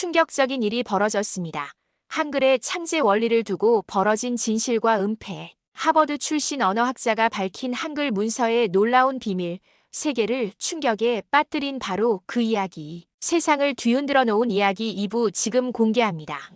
충격적인 일이 벌어졌습니다. 한글의 창제 원리를 두고 벌어진 진실과 은폐. 하버드 출신 언어학자가 밝힌 한글 문서의 놀라운 비밀, 세계를 충격에 빠뜨린 바로 그 이야기. 세상을 뒤흔들어 놓은 이야기 2부 지금 공개합니다.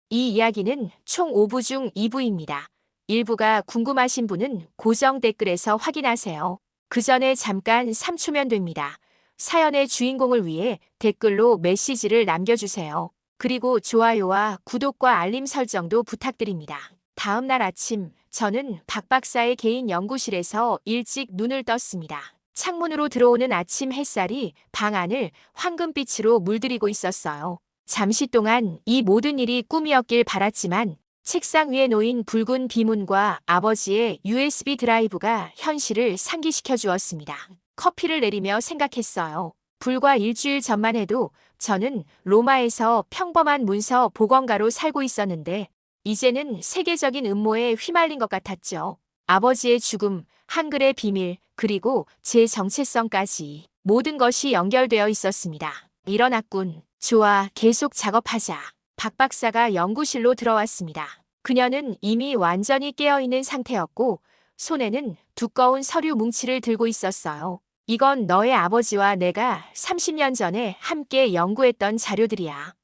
이 이야기는 총 5부 중 2부입니다. 1부가 궁금하신 분은 고정 댓글에서 확인하세요. 그 전에 잠깐 3초면 됩니다. 사연의 주인공을 위해 댓글로 메시지를 남겨주세요. 그리고 좋아요와 구독과 알림 설정도 부탁드립니다. 다음 날 아침, 저는 박 박사의 개인 연구실에서 일찍 눈을 떴습니다. 창문으로 들어오는 아침 햇살이 방 안을 황금빛으로 물들이고 있었어요. 잠시 동안 이 모든 일이 꿈이었길 바랐지만 책상 위에 놓인 붉은 비문과 아버지의 USB 드라이브가 현실을 상기시켜 주었습니다. 커피를 내리며 생각했어요. 불과 일주일 전만 해도 저는 로마에서 평범한 문서 보건가로 살고 있었는데 이제는 세계적인 음모에 휘말린 것 같았죠. 아버지의 죽음, 한글의 비밀, 그리고 제 정체성까지 모든 것이 연결되어 있었습니다. 일어났군. 좋아, 계속 작업하자. 박 박사가 연구실로 들어왔습니다. 그녀는 이미 완전히 깨어있는 상태였고 손에는 두꺼운 서류 뭉치를 들고 있었어요. 이건 너의 아버지와 내가 30년 전에 함께 연구했던 자료들이야.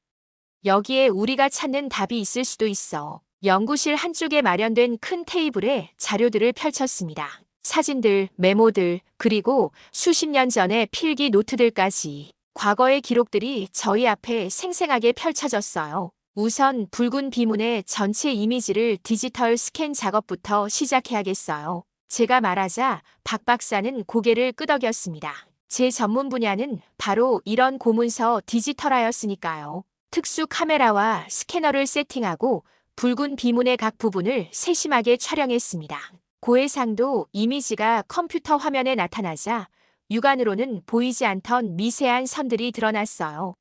여기에 우리가 찾는 답이 있을 수도 있어. 연구실 한쪽에 마련된 큰 테이블에 자료들을 펼쳤습니다. 사진들, 메모들, 그리고 수십 년 전의 필기 노트들까지. 과거의 기록들이 저희 앞에 생생하게 펼쳐졌어요. 우선 붉은 비문의 전체 이미지를 디지털 스캔 작업부터 시작해야겠어요. 제가 말하자 박 박사는 고개를 끄덕였습니다. 제 전문 분야는 바로 이런 고문서 디지털화였으니까요. 특수 카메라와 스캐너를 세팅하고 붉은 비문의 각 부분을 세심하게 촬영했습니다. 고해상도 이미지가 컴퓨터 화면에 나타나자 육안으로는 보이지 않던 미세한 선들이 드러났어요.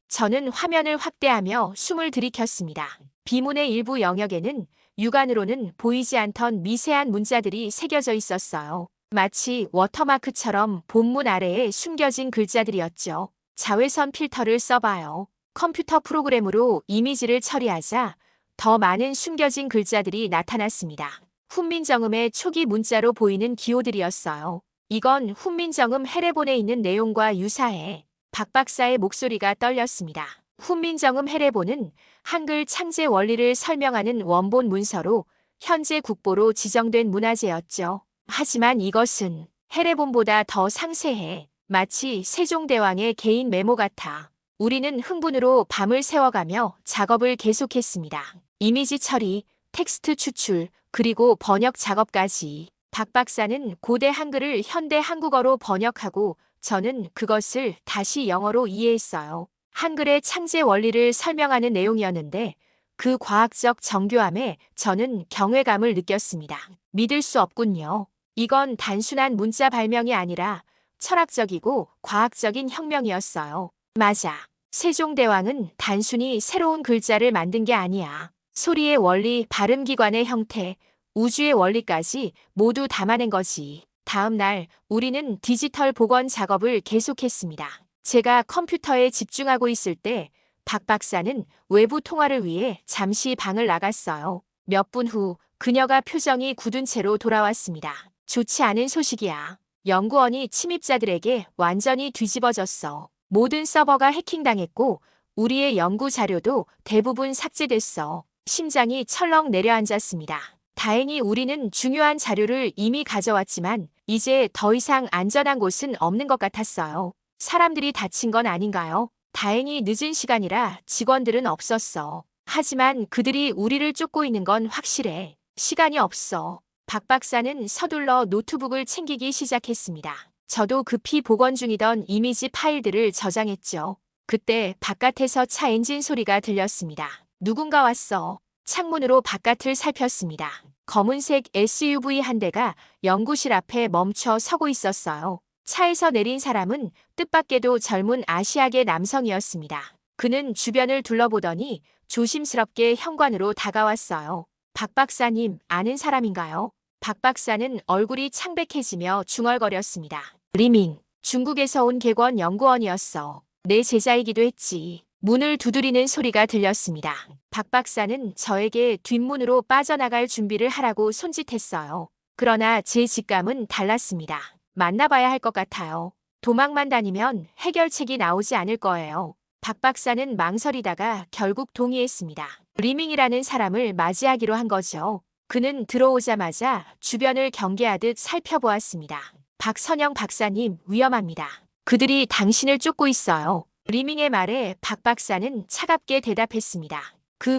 저는 화면을 확대하며 숨을 들이켰습니다. 비문의 일부 영역에는 육안으로는 보이지 않던 미세한 문자들이 새겨져 있었어요. 마치 워터마크처럼 본문 아래에 숨겨진 글자들이었죠. 자외선 필터를 써봐요. 컴퓨터 프로그램으로 이미지를 처리하자 더 많은 숨겨진 글자들이 나타났습니다. 훈민정음의 초기 문자로 보이는 기호들이었어요. 이건 훈민정음 해례본에 있는 내용과 유사해. 박 박사의 목소리가 떨렸습니다. 훈민정음 해례본은 한글 창제 원리를 설명하는 원본 문서로 현재 국보로 지정된 문화재였죠. 하지만 이것은 해례본보다 더 상세해. 마치 세종대왕의 개인 메모 같아. 우리는 흥분으로 밤을 새워가며 작업을 계속했습니다. 이미지 처리, 텍스트 추출, 그리고 번역 작업까지. 박 박사는 고대 한글을 현대 한국어로 번역하고 저는 그것을 다시 영어로 이해했어요. 한글의 창제 원리를 설명하는 내용이었는데 그 과학적 정교함에 저는 경외감을 느꼈습니다. 믿을 수 없군요. 이건 단순한 문자 발명이 아니라 철학적이고 과학적인 혁명이었어요. 맞아. 세종대왕은 단순히 새로운 글자를 만든 게 아니야. 소리의 원리, 발음기관의 형태, 우주의 원리까지 모두 담아낸 거지. 다음 날 우리는 디지털 복원 작업을 계속했습니다. 제가 컴퓨터에 집중하고 있을 때 박 박사는 외부 통화를 위해 잠시 방을 나갔어요. 몇 분 후 그녀가 표정이 굳은 채로 돌아왔습니다. 좋지 않은 소식이야. 연구원이 침입자들에게 완전히 뒤집어졌어. 모든 서버가 해킹당했고 우리의 연구 자료도 대부분 삭제됐어. 심장이 철렁 내려앉았습니다. 다행히 우리는 중요한 자료를 이미 가져왔지만 이제 더 이상 안전한 곳은 없는 것 같았어요. 사람들이 다친 건 아닌가요? 다행히 늦은 시간이라 직원들은 없었어. 하지만 그들이 우리를 쫓고 있는 건 확실해. 시간이 없어. 박 박사는 서둘러 노트북을 챙기기 시작했습니다. 저도 급히 복원 중이던 이미지 파일들을 저장했죠. 그때 바깥에서 차 엔진 소리가 들렸습니다. 누군가 왔어. 창문으로 바깥을 살폈습니다. 검은색 SUV 한 대가 연구실 앞에 멈춰 서고 있었어요. 차에서 내린 사람은 뜻밖에도 젊은 아시아계 남성이었습니다. 그는 주변을 둘러보더니 조심스럽게 현관으로 다가왔어요. 박 박사님, 아는 사람인가요? 박 박사는 얼굴이 창백해지며 중얼거렸습니다. 리밍, 중국에서 온 객원 연구원이었어. 내 제자이기도 했지. 문을 두드리는 소리가 들렸습니다. 박 박사는 저에게 뒷문으로 빠져나갈 준비를 하라고 손짓했어요. 그러나 제 직감은 달랐습니다. 만나봐야 할 것 같아요. 도망만 다니면 해결책이 나오지 않을 거예요. 박 박사는 망설이다가 결국 동의했습니다. 리밍이라는 사람을 맞이하기로 한 거죠. 그는 들어오자마자 주변을 경계하듯 살펴보았습니다. 박선영 박사님, 위험합니다. 그들이 당신을 쫓고 있어요. 리밍의 말에 박 박사는 차갑게 대답했습니다.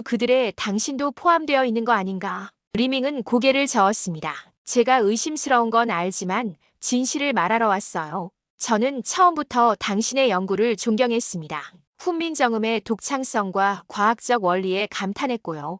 그들에 당신도 포함되어 있는 거 아닌가? 리밍은 고개를 저었습니다. 제가 의심스러운 건 알지만 진실을 말하러 왔어요. 저는 처음부터 당신의 연구를 존경했습니다. 훈민정음의 독창성과 과학적 원리에 감탄했고요.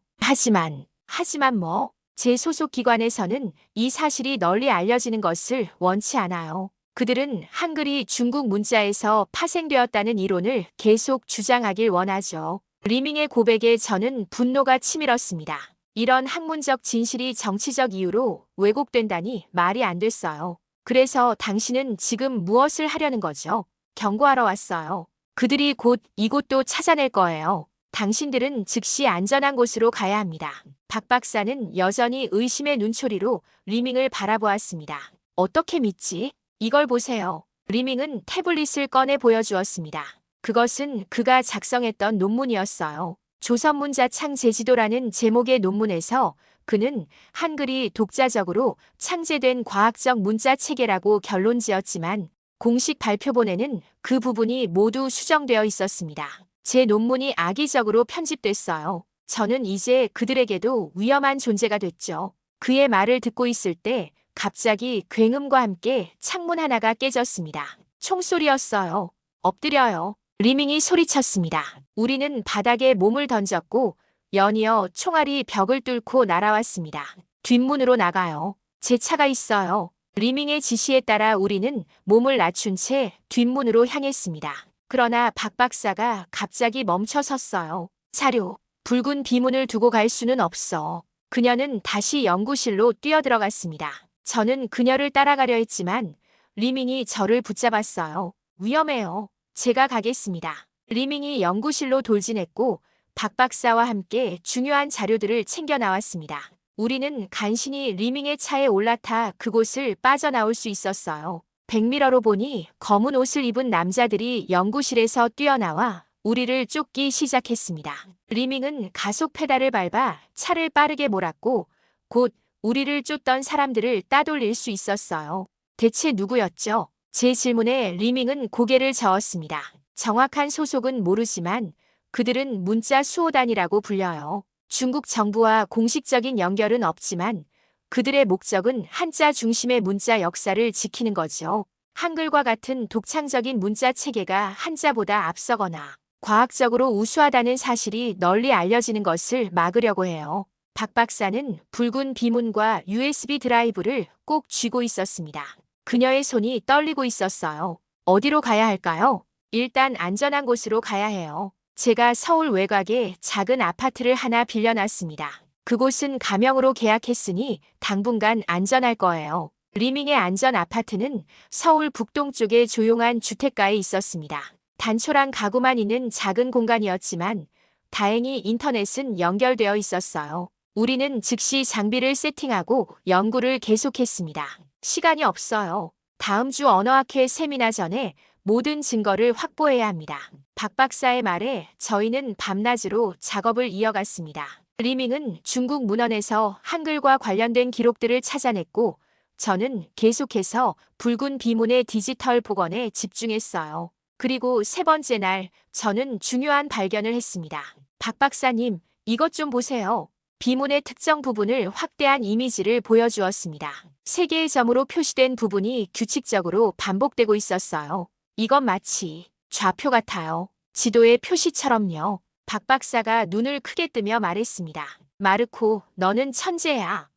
하지만 뭐? 제 소속 기관에서는 이 사실이 널리 알려지는 것을 원치 않아요. 그들은 한글이 중국 문자에서 파생되었다는 이론을 계속 주장하길 원하죠. 리밍의 고백에 저는 분노가 치밀었습니다. 이런 학문적 진실이 정치적 이유로 왜곡된다니 말이 안 됐어요. 그래서 당신은 지금 무엇을 하려는 거죠? 경고하러 왔어요. 그들이 곧 이곳도 찾아낼 거예요. 당신들은 즉시 안전한 곳으로 가야 합니다. 박 박사는 여전히 의심의 눈초리로 리밍을 바라보았습니다. 어떻게 믿지? 이걸 보세요. 리밍은 태블릿을 꺼내 보여주었습니다. 그것은 그가 작성했던 논문이었어요. 조선문자 창제지도라는 제목의 논문에서 그는 한글이 독자적으로 창제된 과학적 문자 체계라고 결론지었지만 공식 발표본에는 그 부분이 모두 수정되어 있었습니다. 제 논문이 악의적으로 편집됐어요. 저는 이제 그들에게도 위험한 존재가 됐죠. 그의 말을 듣고 있을 때 갑자기 굉음과 함께 창문 하나가 깨졌습니다. 총소리였어요. 엎드려요. 리밍이 소리쳤습니다. 우리는 바닥에 몸을 던졌고 연이어 총알이 벽을 뚫고 날아왔습니다. 뒷문으로 나가요. 제 차가 있어요. 리밍의 지시에 따라 우리는 몸을 낮춘 채 뒷문으로 향했습니다. 그러나 박 박사가 갑자기 멈춰 섰어요. 사료, 붉은 비문을 두고 갈 수는 없어. 그녀는 다시 연구실로 뛰어들어갔습니다. 저는 그녀를 따라가려 했지만 리밍이 저를 붙잡았어요. 위험해요. 제가 가겠습니다. 리밍이 연구실로 돌진했고 박 박사와 함께 중요한 자료들을 챙겨 나왔습니다. 우리는 간신히 리밍의 차에 올라타 그곳을 빠져나올 수 있었어요. 백미러로 보니 검은 옷을 입은 남자들이 연구실에서 뛰어나와 우리를 쫓기 시작했습니다. 리밍은 가속 페달을 밟아 차를 빠르게 몰았고 곧 우리를 쫓던 사람들을 따돌릴 수 있었어요. 대체 누구였죠? 제 질문에 리밍은 고개를 저었습니다. 정확한 소속은 모르지만 그들은 문자 수호단이라고 불려요. 중국 정부와 공식적인 연결은 없지만 그들의 목적은 한자 중심의 문자 역사를 지키는 거죠. 한글과 같은 독창적인 문자 체계가 한자보다 앞서거나 과학적으로 우수하다는 사실이 널리 알려지는 것을 막으려고 해요. 박 박사는 붉은 비문과 USB 드라이브를 꼭 쥐고 있었습니다. 그녀의 손이 떨리고 있었어요. 어디로 가야 할까요? 일단 안전한 곳으로 가야 해요. 제가 서울 외곽에 작은 아파트를 하나 빌려놨습니다. 그곳은 가명으로 계약했으니 당분간 안전할 거예요. 리밍의 안전 아파트는 서울 북동쪽의 조용한 주택가에 있었습니다. 단촐한 가구만 있는 작은 공간이었지만 다행히 인터넷은 연결되어 있었어요. 우리는 즉시 장비를 세팅하고 연구를 계속했습니다. 시간이 없어요. 다음 주 언어학회 세미나 전에 모든 증거를 확보해야 합니다. 박 박사의 말에 저희는 밤낮으로 작업을 이어갔습니다. 리밍은 중국 문헌에서 한글과 관련된 기록들을 찾아냈고 저는 계속해서 붉은 비문의 디지털 복원에 집중했어요. 그리고 세 번째 날 저는 중요한 발견을 했습니다. 박 박사님, 이것 좀 보세요. 비문의 특정 부분을 확대한 이미지를 보여주었습니다. 세 개의 점으로 표시된 부분이 규칙적으로 반복되고 있었어요. 이건 마치 좌표 같아요. 지도의 표시처럼요. 박 박사가 눈을 크게 뜨며 말했습니다. 마르코, 너는 천재야.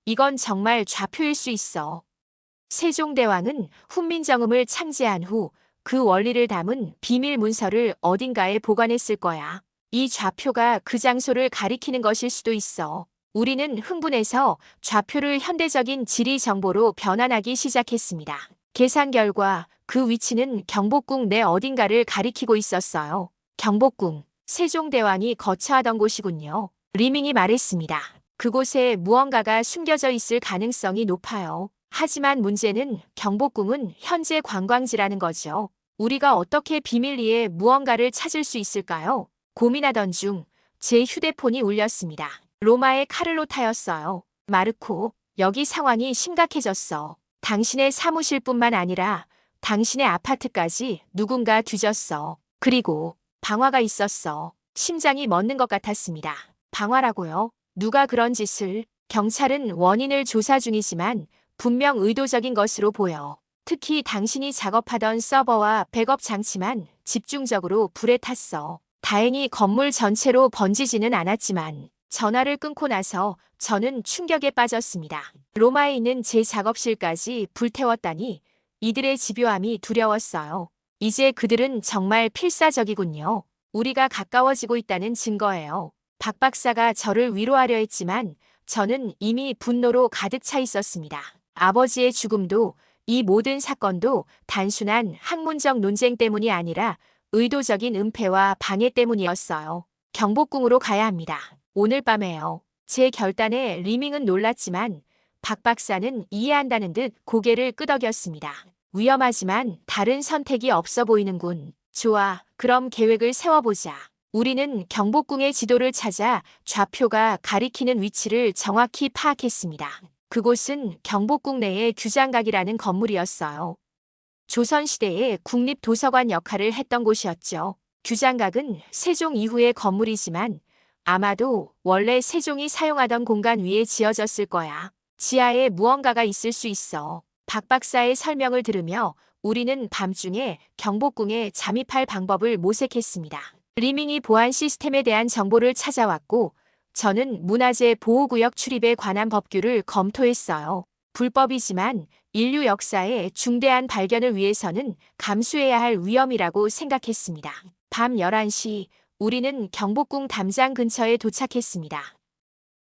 이건 정말 좌표일 수 있어. 세종대왕은 훈민정음을 창제한 후 그 원리를 담은 비밀 문서를 어딘가에 보관했을 거야. 이 좌표가 그 장소를 가리키는 것일 수도 있어. 우리는 흥분해서 좌표를 현대적인 지리 정보로 변환하기 시작했습니다. 계산 결과 그 위치는 경복궁 내 어딘가를 가리키고 있었어요. 경복궁, 세종대왕이 거처하던 곳이군요. 리밍이 말했습니다. 그곳에 무언가가 숨겨져 있을 가능성이 높아요. 하지만 문제는 경복궁은 현재 관광지라는 거죠. 우리가 어떻게 비밀리에 무언가를 찾을 수 있을까요? 고민하던 중 제 휴대폰이 울렸습니다. 로마의 카를로타였어요. 마르코, 여기 상황이 심각해졌어. 당신의 사무실뿐만 아니라 당신의 아파트까지 누군가 뒤졌어. 그리고 방화가 있었어. 심장이 멎는 것 같았습니다. 방화라고요? 누가 그런 짓을? 경찰은 원인을 조사 중이지만 분명 의도적인 것으로 보여. 특히 당신이 작업하던 서버와 백업 장치만 집중적으로 불에 탔어. 다행히 건물 전체로 번지지는 않았지만 전화를 끊고 나서 저는 충격에 빠졌습니다. 로마에 있는 제 작업실까지 불태웠다니 이들의 집요함이 두려웠어요. 이제 그들은 정말 필사적이군요. 우리가 가까워지고 있다는 증거예요. 박 박사가 저를 위로하려 했지만 저는 이미 분노로 가득 차 있었습니다. 아버지의 죽음도 이 모든 사건도 단순한 학문적 논쟁 때문이 아니라 의도적인 은폐와 방해 때문이었어요. 경복궁으로 가야 합니다. 오늘 밤에요. 제 결단에 리밍은 놀랐지만 박 박사는 이해한다는 듯 고개를 끄덕였습니다. 위험하지만 다른 선택이 없어 보이는군. 좋아, 그럼 계획을 세워보자. 우리는 경복궁의 지도를 찾아 좌표가 가리키는 위치를 정확히 파악했습니다. 그곳은 경복궁 내의 규장각이라는 건물이었어요. 조선시대의 국립도서관 역할을 했던 곳이었죠. 규장각은 세종 이후의 건물이지만 아마도 원래 세종이 사용하던 공간 위에 지어졌을 거야. 지하에 무언가가 있을 수 있어. 박 박사의 설명을 들으며 우리는 밤중에 경복궁에 잠입할 방법을 모색했습니다. 리밍이 보안 시스템에 대한 정보를 찾아왔고 저는 문화재 보호구역 출입에 관한 법규를 검토했어요. 불법이지만 인류 역사의 중대한 발견을 위해서는 감수해야 할 위험이라고 생각했습니다. 밤 11시 우리는 경복궁 담장 근처에 도착했습니다.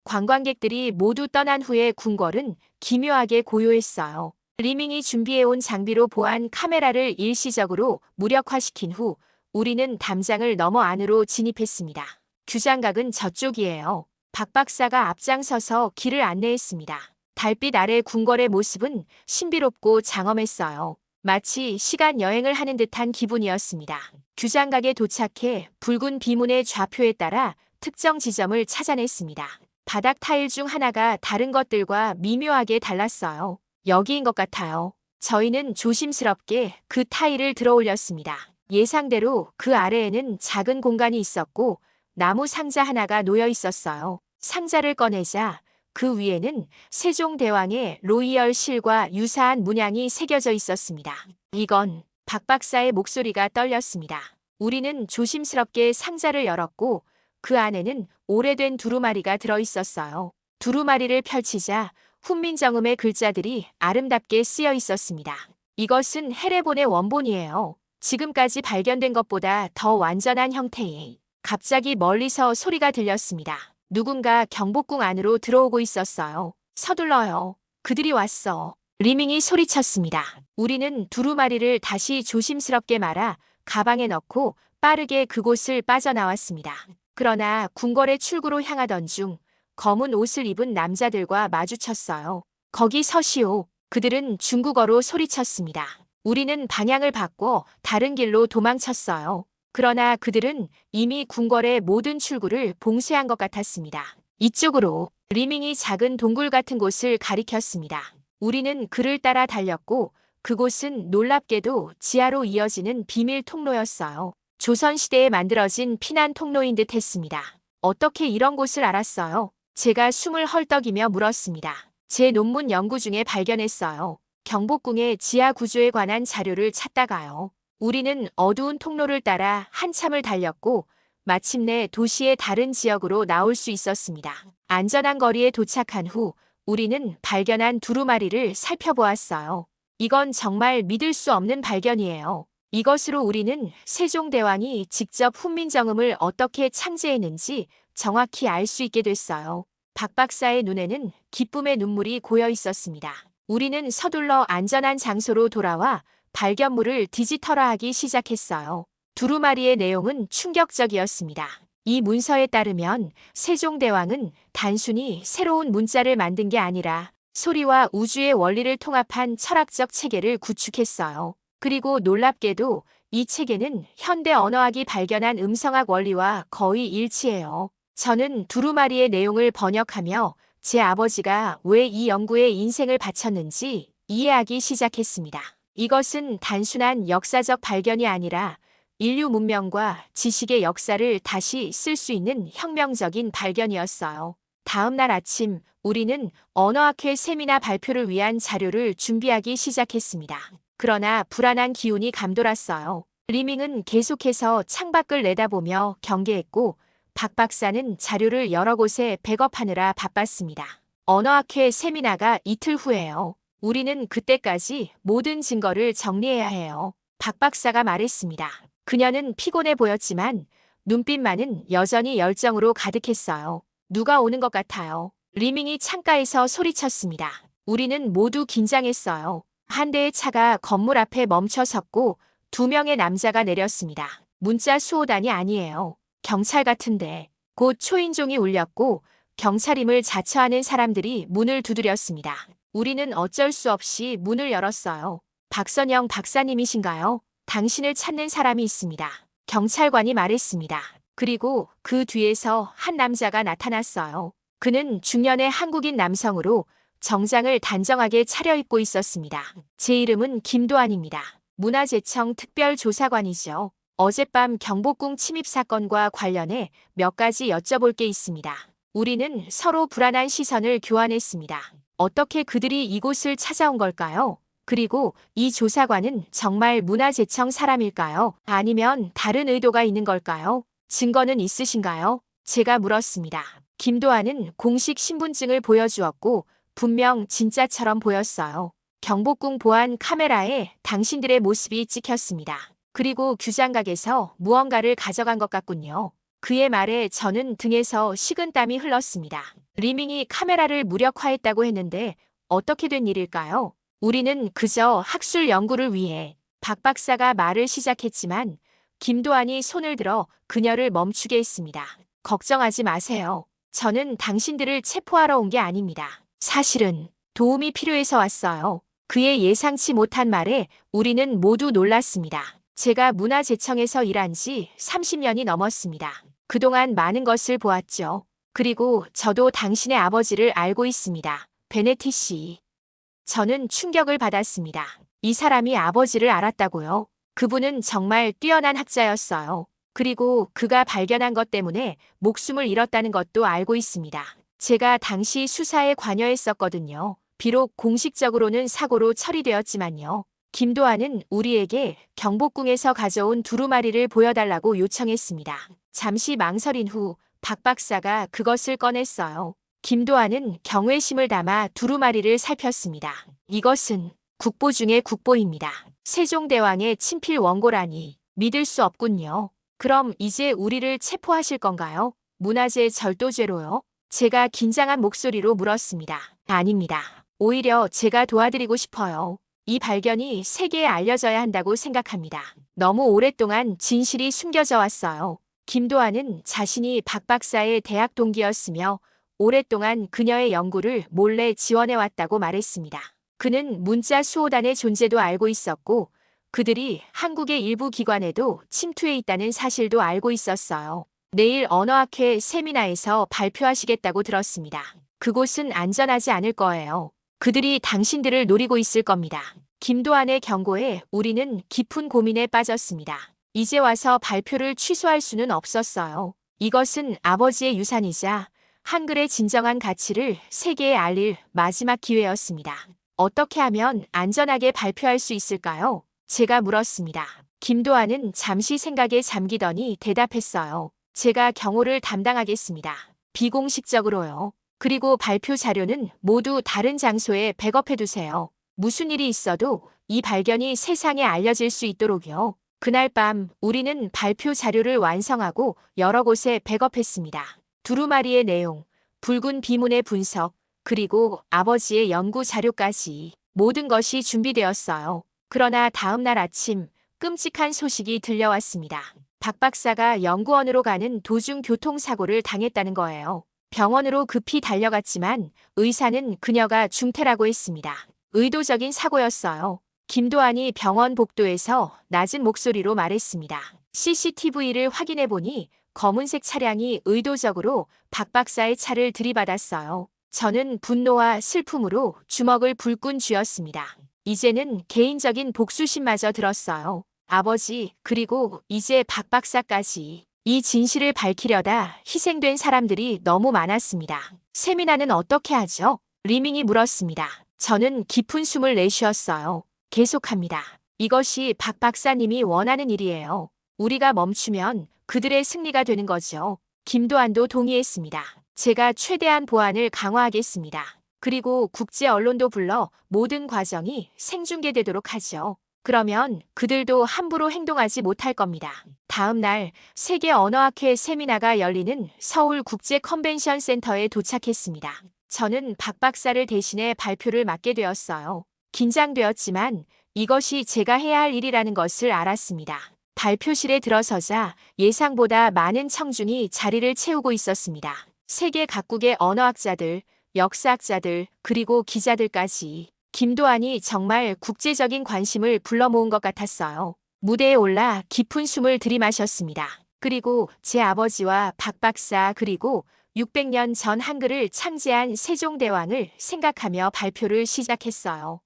관광객들이 모두 떠난 후에 궁궐은 기묘하게 고요했어요. 리밍이 준비해온 장비로 보안 카메라를 일시적으로 무력화시킨 후 우리는 담장을 넘어 안으로 진입했습니다. 규장각은 저쪽이에요. 박 박사가 앞장서서 길을 안내했습니다. 달빛 아래 궁궐의 모습은 신비롭고 장엄했어요. 마치 시간 여행을 하는 듯한 기분이었습니다. 규장각에 도착해 붉은 비문의 좌표에 따라 특정 지점을 찾아냈습니다. 바닥 타일 중 하나가 다른 것들과 미묘하게 달랐어요. 여기인 것 같아요. 저희는 조심스럽게 그 타일을 들어 올렸습니다. 예상대로 그 아래에는 작은 공간이 있었고 나무 상자 하나가 놓여 있었어요. 상자를 꺼내자 그 위에는 세종대왕의 로이얼 실과 유사한 문양이 새겨져 있었습니다. 이건 박 박사의 목소리가 떨렸습니다. 우리는 조심스럽게 상자를 열었고 그 안에는 오래된 두루마리가 들어 있었어요. 두루마리를 펼치자 훈민정음의 글자들이 아름답게 쓰여 있었습니다. 이것은 헤레본의 원본이에요. 지금까지 발견된 것보다 더 완전한 형태의. 갑자기 멀리서 소리가 들렸습니다. 누군가 경복궁 안으로 들어오고 있었어요. 서둘러요. 그들이 왔어. 리밍이 소리쳤습니다. 우리는 두루마리를 다시 조심스럽게 말아 가방에 넣고 빠르게 그곳을 빠져나왔습니다. 그러나 궁궐의 출구로 향하던 중 검은 옷을 입은 남자들과 마주쳤어요. 거기 서시오. 그들은 중국어로 소리쳤습니다. 우리는 방향을 바꿔 다른 길로 도망쳤어요. 그러나 그들은 이미 궁궐의 모든 출구를 봉쇄한 것 같았습니다. 이쪽으로 리밍이 작은 동굴 같은 곳을 가리켰습니다. 우리는 그를 따라 달렸고 그곳은 놀랍게도 지하로 이어지는 비밀 통로였어요. 조선시대에 만들어진 피난 통로인 듯 했습니다. 어떻게 이런 곳을 알았어요? 제가 숨을 헐떡이며 물었습니다. 제 논문 연구 중에 발견했어요. 경복궁의 지하 구조에 관한 자료를 찾다가요. 우리는 어두운 통로를 따라 한참을 달렸고 마침내 도시의 다른 지역으로 나올 수 있었습니다. 안전한 거리에 도착한 후 우리는 발견한 두루마리를 살펴보았어요. 이건 정말 믿을 수 없는 발견이에요. 이것으로 우리는 세종대왕이 직접 훈민정음을 어떻게 창제했는지 정확히 알 수 있게 됐어요. 박 박사의 눈에는 기쁨의 눈물이 고여 있었습니다. 우리는 서둘러 안전한 장소로 돌아와 발견물을 디지털화하기 시작했어요. 두루마리의 내용은 충격적이었습니다. 이 문서에 따르면 세종대왕은 단순히 새로운 문자를 만든 게 아니라 소리와 우주의 원리를 통합한 철학적 체계를 구축했어요. 그리고 놀랍게도 이 체계는 현대 언어학이 발견한 음성학 원리와 거의 일치해요. 저는 두루마리의 내용을 번역하며 제 아버지가 왜 이 연구에 인생을 바쳤는지 이해하기 시작했습니다. 이것은 단순한 역사적 발견이 아니라 인류 문명과 지식의 역사를 다시 쓸 수 있는 혁명적인 발견이었어요. 다음 날 아침, 우리는 언어학회 세미나 발표를 위한 자료를 준비하기 시작했습니다. 그러나 불안한 기운이 감돌았어요. 리밍은 계속해서 창밖을 내다보며 경계했고 박 박사는 자료를 여러 곳에 백업하느라 바빴습니다. 언어학회 세미나가 이틀 후예요. 우리는 그때까지 모든 증거를 정리해야 해요. 박 박사가 말했습니다. 그녀는 피곤해 보였지만 눈빛만은 여전히 열정으로 가득했어요. 누가 오는 것 같아요. 리밍이 창가에서 소리쳤습니다. 우리는 모두 긴장했어요. 한 대의 차가 건물 앞에 멈춰 섰고 2명의 남자가 내렸습니다. 문자 수호단이 아니에요. 경찰 같은데. 곧 초인종이 울렸고 경찰임을 자처하는 사람들이 문을 두드렸습니다. 우리는 어쩔 수 없이 문을 열었어요. 박선영 박사님이신가요? 당신을 찾는 사람이 있습니다. 경찰관이 말했습니다. 그리고 그 뒤에서 한 남자가 나타났어요. 그는 중년의 한국인 남성으로 정장을 단정하게 차려입고 있었습니다. 제 이름은 김도환입니다. 문화재청 특별조사관이죠. 어젯밤 경복궁 침입 사건과 관련해 몇 가지 여쭤볼 게 있습니다. 우리는 서로 불안한 시선을 교환했습니다. 어떻게 그들이 이곳을 찾아온 걸까요? 그리고 이 조사관은 정말 문화재청 사람일까요? 아니면 다른 의도가 있는 걸까요? 증거는 있으신가요? 제가 물었습니다. 김도환은 공식 신분증을 보여주었고 분명 진짜처럼 보였어요. 경복궁 보안 카메라에 당신들의 모습이 찍혔습니다. 그리고 규장각에서 무언가를 가져간 것 같군요. 그의 말에 저는 등에서 식은땀이 흘렀습니다. 리밍이 카메라를 무력화했다고 했는데 어떻게 된 일일까요? 우리는 그저 학술 연구를 위해 박 박사가 말을 시작했지만 김도환이 손을 들어 그녀를 멈추게 했습니다. 걱정하지 마세요. 저는 당신들을 체포하러 온 게 아닙니다. 사실은 도움이 필요해서 왔어요. 그의 예상치 못한 말에 우리는 모두 놀랐습니다. 제가 문화재청에서 일한 지 30년이 넘었습니다. 그동안 많은 것을 보았죠. 그리고 저도 당신의 아버지를 알고 있습니다. 베네티 씨. 저는 충격을 받았습니다. 이 사람이 아버지를 알았다고요? 그분은 정말 뛰어난 학자였어요. 그리고 그가 발견한 것 때문에 목숨을 잃었다는 것도 알고 있습니다. 제가 당시 수사에 관여했었거든요. 비록 공식적으로는 사고로 처리되었지만요. 김도환은 우리에게 경복궁에서 가져온 두루마리를 보여달라고 요청했습니다. 잠시 망설인 후 박 박사가 그것을 꺼냈어요. 김도환은 경외심을 담아 두루마리를 살폈습니다. 이것은 국보 중의 국보입니다. 세종대왕의 친필 원고라니 믿을 수 없군요. 그럼 이제 우리를 체포하실 건가요? 문화재 절도죄로요? 제가 긴장한 목소리로 물었습니다. 아닙니다. 오히려 제가 도와드리고 싶어요. 이 발견이 세계에 알려져야 한다고 생각합니다. 너무 오랫동안 진실이 숨겨져 왔어요. 김도환은 자신이 박 박사의 대학 동기였으며 오랫동안 그녀의 연구를 몰래 지원해왔다고 말했습니다. 그는 문자 수호단의 존재도 알고 있었고 그들이 한국의 일부 기관에도 침투해 있다는 사실도 알고 있었어요. 내일 언어학회 세미나에서 발표하시겠다고 들었습니다. 그곳은 안전하지 않을 거예요. 그들이 당신들을 노리고 있을 겁니다. 김도환의 경고에 우리는 깊은 고민에 빠졌습니다. 이제 와서 발표를 취소할 수는 없었어요. 이것은 아버지의 유산이자 한글의 진정한 가치를 세계에 알릴 마지막 기회였습니다. 어떻게 하면 안전하게 발표할 수 있을까요? 제가 물었습니다. 김도환은 잠시 생각에 잠기더니 대답했어요. 제가 경호를 담당하겠습니다. 비공식적으로요. 그리고 발표 자료는 모두 다른 장소에 백업해두세요. 무슨 일이 있어도 이 발견이 세상에 알려질 수 있도록요. 그날 밤 우리는 발표 자료를 완성하고 여러 곳에 백업했습니다. 두루마리의 내용, 붉은 비문의 분석, 그리고 아버지의 연구 자료까지 모든 것이 준비되었어요. 그러나 다음 날 아침 끔찍한 소식이 들려왔습니다. 박 박사가 연구원으로 가는 도중 교통사고를 당했다는 거예요. 병원으로 급히 달려갔지만 의사는 그녀가 중태라고 했습니다. 의도적인 사고였어요. 김도환이 병원 복도에서 낮은 목소리로 말했습니다. CCTV를 확인해 보니 검은색 차량이 의도적으로 박 박사의 차를 들이받았어요. 저는 분노와 슬픔으로 주먹을 불끈 쥐었습니다. 이제는 개인적인 복수심마저 들었어요. 아버지, 그리고 이제 박 박사까지. 이 진실을 밝히려다 희생된 사람들이 너무 많았습니다. 세미나는 어떻게 하죠? 리밍이 물었습니다. 저는 깊은 숨을 내쉬었어요. 계속합니다. 이것이 박 박사님이 원하는 일이에요. 우리가 멈추면 그들의 승리가 되는 거죠. 김도환도 동의했습니다. 제가 최대한 보안을 강화하겠습니다. 그리고 국제 언론도 불러 모든 과정이 생중계되도록 하죠. 그러면 그들도 함부로 행동하지 못할 겁니다. 다음 날 세계 언어학회 세미나가 열리는 서울 국제 컨벤션 센터에 도착했습니다. 저는 박 박사를 대신해 발표를 맡게 되었어요. 긴장되었지만 이것이 제가 해야 할 일이라는 것을 알았습니다. 발표실에 들어서자 예상보다 많은 청중이 자리를 채우고 있었습니다. 세계 각국의 언어학자들, 역사학자들, 그리고 기자들까지. 김도환이 정말 국제적인 관심을 불러 모은 것 같았어요. 무대에 올라 깊은 숨을 들이마셨습니다. 그리고 제 아버지와 박 박사 그리고 600년 전 한글을 창제한 세종대왕을 생각하며 발표를 시작했어요.